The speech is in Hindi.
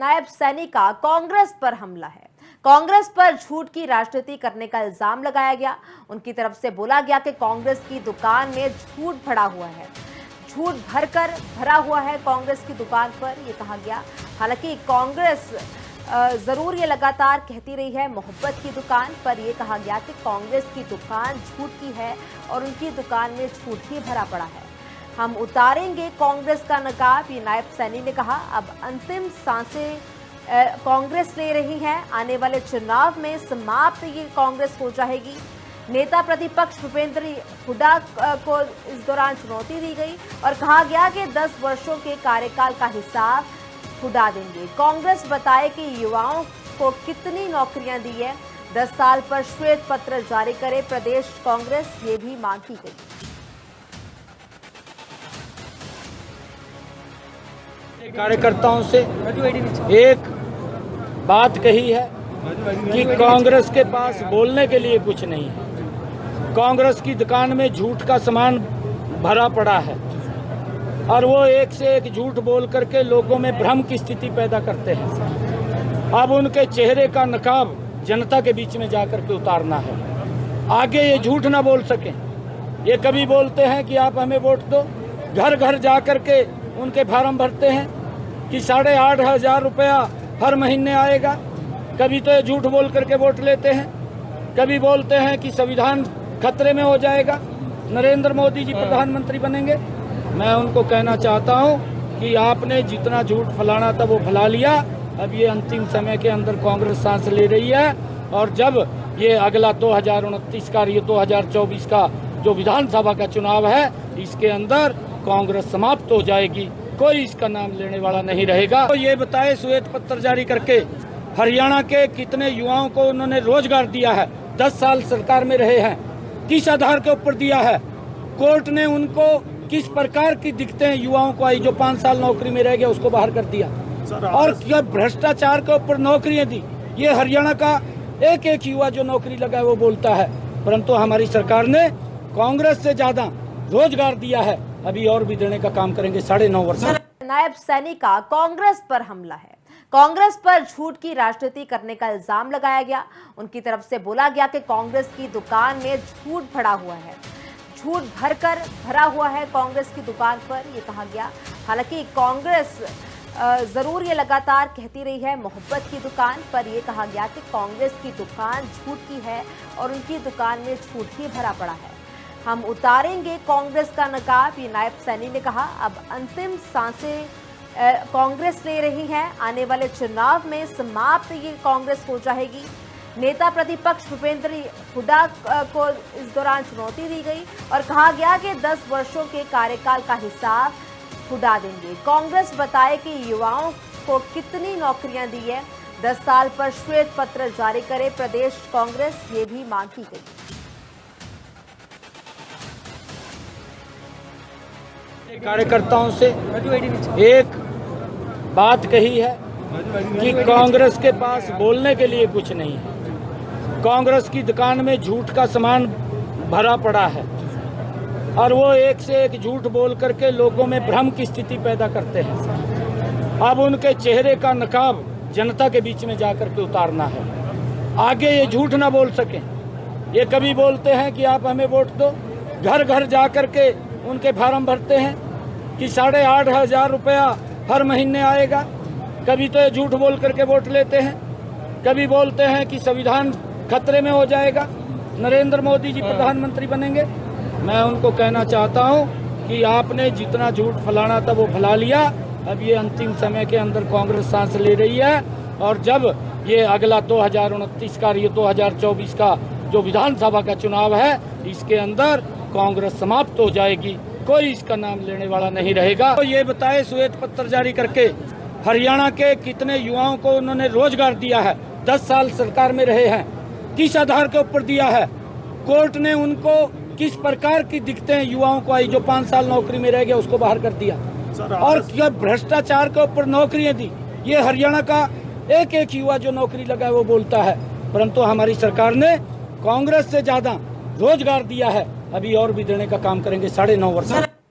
नायब सैनी का कांग्रेस पर हमला है। कांग्रेस पर झूठ की राजनीति करने का इल्जाम लगाया गया। उनकी तरफ से बोला गया कि कांग्रेस की दुकान में झूठ भरा हुआ है, झूठ भरा हुआ है कांग्रेस की दुकान पर, ये कहा गया। हालांकि कांग्रेस जरूर ये लगातार कहती रही है मोहब्बत की दुकान, पर यह कहा गया कि कांग्रेस की दुकान झूठ की है और उनकी दुकान में झूठ ही भरा पड़ा है। हम उतारेंगे कांग्रेस का नकाब, ये नायब सैनी ने कहा। अब अंतिम सांसें कांग्रेस ले रही है। आने वाले चुनाव में समाप्त ये कांग्रेस हो जाएगी। नेता प्रतिपक्ष भूपेंद्र हुड्डा को इस दौरान चुनौती दी गई और कहा गया कि 10 वर्षों के कार्यकाल का हिसाब हुड्डा देंगे। कांग्रेस बताए कि युवाओं को कितनी नौकरियां दी है, 10 साल पर श्वेत पत्र जारी करे प्रदेश कांग्रेस, ये भी मांग की गई। कार्यकर्ताओं से एक बात कही है कि कांग्रेस के पास बोलने के लिए कुछ नहीं है। कांग्रेस की दुकान में झूठ का सामान भरा पड़ा है और वो एक से एक झूठ बोल करके लोगों में भ्रम की स्थिति पैदा करते हैं। अब उनके चेहरे का नकाब जनता के बीच में जाकर के उतारना है। आगे ये झूठ ना बोल सकें। ये कभी बोलते हैं कि आप हमें वोट दो, घर घर जा कर के उनके फार्म भरते हैं कि 8,500 रुपया हर महीने आएगा। कभी तो ये झूठ बोल करके वोट लेते हैं, कभी बोलते हैं कि संविधान खतरे में हो जाएगा, नरेंद्र मोदी जी प्रधानमंत्री बनेंगे। मैं उनको कहना चाहता हूं कि आपने जितना झूठ फैलाना था वो फैला लिया। अब ये अंतिम समय के अंदर कांग्रेस सांस ले रही है और जब ये अगला 2029 का, ये 2024 का जो विधानसभा का चुनाव है, इसके अंदर कांग्रेस समाप्त हो जाएगी। कोई इसका नाम लेने वाला नहीं रहेगा। तो ये बताए श्वेत पत्र जारी करके हरियाणा के कितने युवाओं को उन्होंने रोजगार दिया है। 10 साल सरकार में रहे हैं, किस आधार के ऊपर दिया है? कोर्ट ने उनको किस प्रकार की दिक्कतें युवाओं को आई? जो 5 साल नौकरी में रह गया उसको बाहर कर दिया और क्या भ्रष्टाचार के ऊपर नौकरियां दी। ये हरियाणा का एक एक युवा जो नौकरी लगा है वो बोलता है, परंतु हमारी सरकार ने कांग्रेस से ज्यादा रोजगार दिया है। अभी और भी देने का काम करेंगे 9.5 वर्ष। नायब सैनी का कांग्रेस पर हमला है। कांग्रेस पर झूठ की राजनीति करने का इल्जाम लगाया गया। उनकी तरफ से बोला गया कि कांग्रेस की दुकान में झूठ भरा हुआ है, झूठ भरा हुआ है कांग्रेस की दुकान पर, यह कहा गया। हालांकि कांग्रेस जरूर ये लगातार कहती रही है मोहब्बत की दुकान, पर यह कहा गया कि कांग्रेस की दुकान झूठ की है और उनकी दुकान में झूठ ही भरा पड़ा है। हम उतारेंगे कांग्रेस का नकाब, ये नायब सैनी ने कहा। अब अंतिम सांसें कांग्रेस ले रही है। आने वाले चुनाव में समाप्त ये कांग्रेस हो जाएगी। नेता प्रतिपक्ष भूपेंद्र हुड्डा को इस दौरान चुनौती दी गई और कहा गया कि 10 वर्षों के कार्यकाल का हिसाब हुड्डा देंगे। कांग्रेस बताए कि युवाओं को कितनी नौकरियां दी है, 10 साल पर श्वेत पत्र जारी करे प्रदेश कांग्रेस, ये भी मांग की गई। कार्यकर्ताओं से एक बात कही है कि कांग्रेस के पास बोलने के लिए कुछ नहीं है। कांग्रेस की दुकान में झूठ का सामान भरा पड़ा है और वो एक से एक झूठ बोल करके लोगों में भ्रम की स्थिति पैदा करते हैं। अब उनके चेहरे का नकाब जनता के बीच में जाकर के उतारना है। आगे ये झूठ ना बोल सकें। ये कभी बोलते हैं कि आप हमें वोट दो, घर घर जा कर के उनके फार्म भरते हैं कि 8,500 रुपया हर महीने आएगा। कभी तो ये झूठ बोल करके वोट लेते हैं, कभी बोलते हैं कि संविधान खतरे में हो जाएगा, नरेंद्र मोदी जी प्रधानमंत्री बनेंगे। मैं उनको कहना चाहता हूं कि आपने जितना झूठ फैलाना था वो फैला लिया। अब ये अंतिम समय के अंदर कांग्रेस सांस ले रही है और जब ये अगला 2029 का, ये 2024 का जो विधानसभा का चुनाव है, इसके अंदर कांग्रेस समाप्त हो जाएगी। कोई इसका नाम लेने वाला नहीं रहेगा। तो ये बताए श्वेत पत्र जारी करके हरियाणा के कितने युवाओं को उन्होंने रोजगार दिया है। 10 साल सरकार में रहे हैं, किस आधार के ऊपर दिया है? कोर्ट ने उनको किस प्रकार की दिक्कतें युवाओं को आई? जो 5 साल नौकरी में रह गया उसको बाहर कर दिया और क्या भ्रष्टाचार के ऊपर नौकरियां दी। ये हरियाणा का एक एक युवा जो नौकरी लगा है वो बोलता है, परंतु हमारी सरकार ने कांग्रेस से ज्यादा रोजगार दिया है। अभी और भी देने का काम करेंगे 9.5 वर्ष।